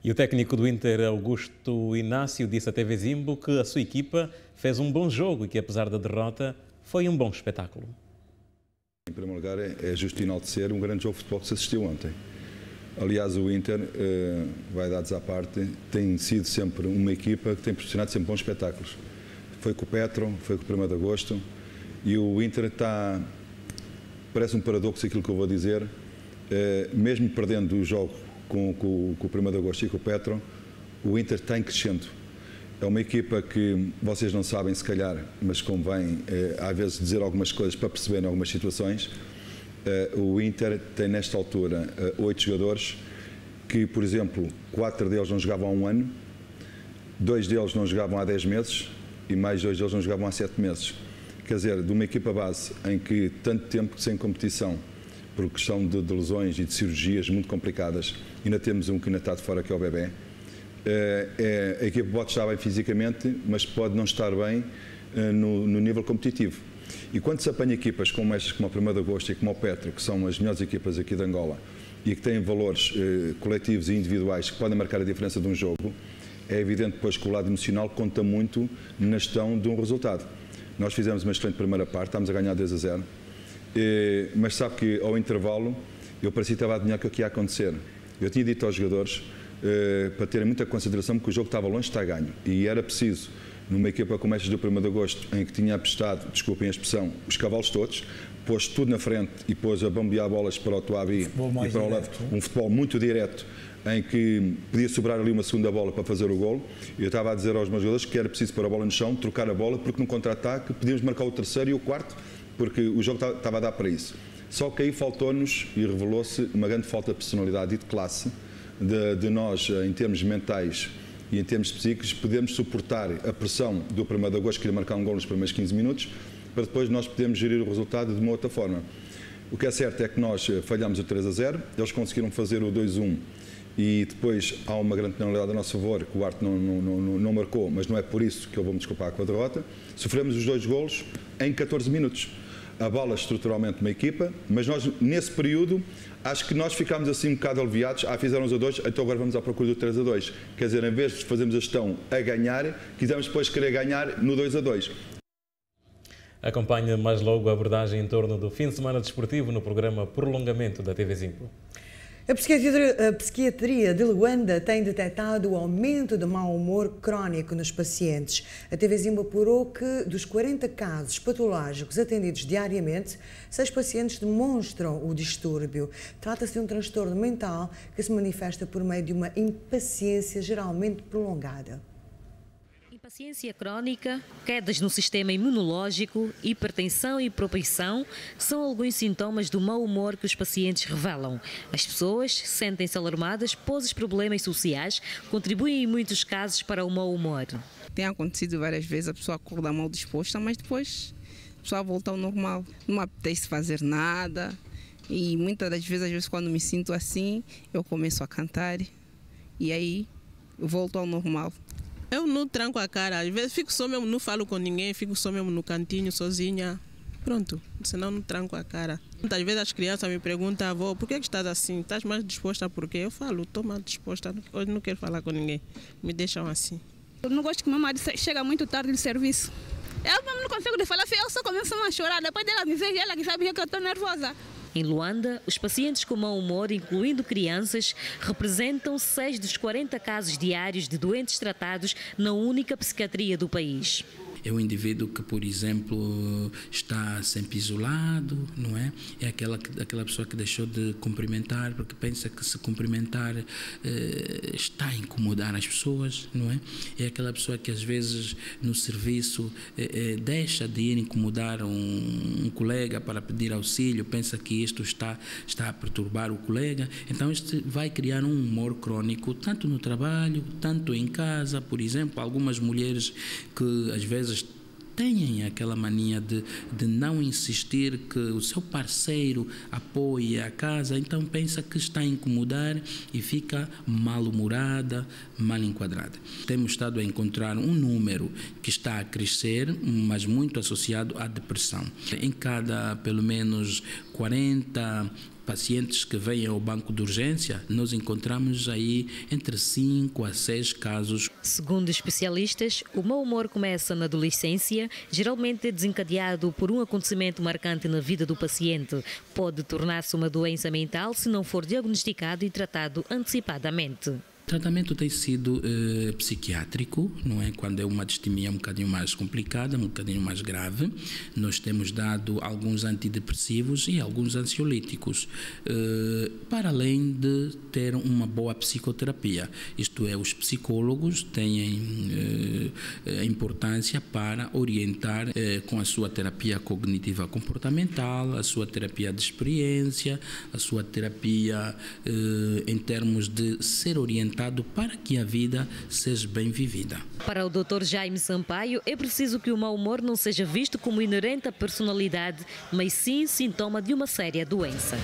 E o técnico do Inter, Augusto Inácio, disse à TV Zimbo que a sua equipa fez um bom jogo e que, apesar da derrota, foi um bom espetáculo. Em primeiro lugar, é justo enaltecer um grande jogo de futebol que se assistiu ontem. Aliás, o Inter, vaidades à parte, tem sido sempre uma equipa que tem proporcionado sempre bons espetáculos. Foi com o Petro, foi com o 1º de Agosto, e o Inter está, parece um paradoxo aquilo que eu vou dizer, mesmo perdendo o jogo com o 1º de Agosto e com o Petro, o Inter está em crescendo. É uma equipa que vocês não sabem, se calhar, mas convém às vezes dizer algumas coisas para perceberem algumas situações. O Inter tem nesta altura 8 jogadores que, por exemplo, 4 deles não jogavam há 1 ano, 2 deles não jogavam há 10 meses e mais 2 deles não jogavam há 7 meses. Quer dizer, de uma equipa base em que tanto tempo sem competição, por questão de lesões e de cirurgias muito complicadas, ainda temos um que ainda está de fora, que é o Bebé. A equipa pode estar bem fisicamente, mas pode não estar bem no nível competitivo. E quando se apanha equipas como estas, como a 1º de Agosto e como o Petro, que são as melhores equipas aqui de Angola, e que têm valores coletivos e individuais que podem marcar a diferença de um jogo, é evidente depois que o lado emocional conta muito na gestão de um resultado. Nós fizemos uma excelente primeira parte, estamos a ganhar 2-0, mas sabe que ao intervalo eu parecia que estava a adivinhar o que ia acontecer. Eu tinha dito aos jogadores para terem muita consideração, porque o jogo estava longe de estar ganho e era preciso, numa equipa como esta do 1º de Agosto, em que tinha apostado, desculpem a expressão, os cavalos todos, pôs tudo na frente e pôs a bombear bolas para o Tuabi e para o lado, um futebol muito direto, em que podia sobrar ali uma segunda bola para fazer o golo. Eu estava a dizer aos meus jogadores que era preciso pôr a bola no chão, trocar a bola, porque no contra-ataque podíamos marcar o 3º e o 4º, porque o jogo estava a dar para isso. Só que aí faltou-nos e revelou-se uma grande falta de personalidade e de classe de nós, em termos mentais e em termos psíquicos, podemos suportar a pressão do 1º de Agosto, que ia marcar um golo nos primeiros 15 minutos, para depois nós podermos gerir o resultado de uma outra forma. O que é certo é que nós falhámos o 3-0, eles conseguiram fazer o 2-1 e depois há uma grande penalidade a nosso favor, que o Arte não marcou, mas não é por isso que eu vou me desculpar com a derrota. Sofremos os 2 golos em 14 minutos. Abala estruturalmente uma equipa, mas nós, nesse período, acho que nós ficámos assim um bocado aliviados. Fizeram os a 2, então agora vamos à procura do 3-2. Quer dizer, em vez de fazermos a gestão a ganhar, quisemos depois querer ganhar no 2-2. Acompanhe mais logo a abordagem em torno do fim de semana desportivo no programa Prolongamento da TV Zimbo. A psiquiatria de Luanda tem detectado o aumento de mau humor crónico nos pacientes. A TV Zimbo apurou que, dos 40 casos patológicos atendidos diariamente, 6 pacientes demonstram o distúrbio. Trata-se de um transtorno mental que se manifesta por meio de uma impaciência geralmente prolongada. Impaciência crónica, quedas no sistema imunológico, hipertensão e propensão são alguns sintomas do mau humor que os pacientes revelam. As pessoas sentem-se alarmadas, pois os problemas sociais contribuem em muitos casos para o mau humor. Tem acontecido várias vezes, a pessoa acorda mal disposta, mas depois a pessoa volta ao normal. Não apetece fazer nada e muitas das vezes, às vezes quando me sinto assim, eu começo a cantar e aí eu volto ao normal. Eu não tranco a cara, às vezes fico só mesmo, não falo com ninguém, fico só mesmo no cantinho, sozinha. Pronto, senão não tranco a cara. Muitas vezes as crianças me perguntam, avó, por que estás assim? Estás mais disposta por quê? Eu falo, estou mais disposta, hoje não quero falar com ninguém. Me deixam assim. Eu não gosto que meu marido chega muito tarde do serviço. Eu mesmo não consigo de falar, eu só começo a chorar, depois dela me ver, ela que sabe que eu estou nervosa. Em Luanda, os pacientes com mau humor, incluindo crianças, representam 6 dos 40 casos diários de doentes tratados na única psiquiatria do país. É um indivíduo que, por exemplo, está sempre isolado, não é? É aquela pessoa que deixou de cumprimentar porque pensa que se cumprimentar está a incomodar as pessoas, não é? É aquela pessoa que às vezes no serviço deixa de ir incomodar um colega para pedir auxílio, pensa que isto está a perturbar o colega. Então isto vai criar um humor crônico, tanto no trabalho, tanto em casa. Por exemplo, algumas mulheres que às vezes têm aquela mania de não insistir que o seu parceiro apoie a casa, então pensa que está a incomodar e fica mal-humorada, mal enquadrada. Temos estado a encontrar um número que está a crescer, mas muito associado à depressão. Em cada, pelo menos, 40 pacientes que vêm ao banco de urgência, nós encontramos aí entre 5 a 6 casos. Segundo especialistas, o mau humor começa na adolescência, geralmente é desencadeado por um acontecimento marcante na vida do paciente. Pode tornar-se uma doença mental se não for diagnosticado e tratado antecipadamente. O tratamento tem sido psiquiátrico, não é? Quando é uma distimia um bocadinho mais complicada, um bocadinho mais grave. Nós temos dado alguns antidepressivos e alguns ansiolíticos, para além de ter uma boa psicoterapia. Isto é, os psicólogos têm importância para orientar com a sua terapia cognitiva comportamental, a sua terapia de experiência, a sua terapia em termos de ser orientado para que a vida seja bem vivida. Para o Dr. Jaime Sampaio, é preciso que o mau humor não seja visto como inerente à personalidade, mas sim sintoma de uma séria doença.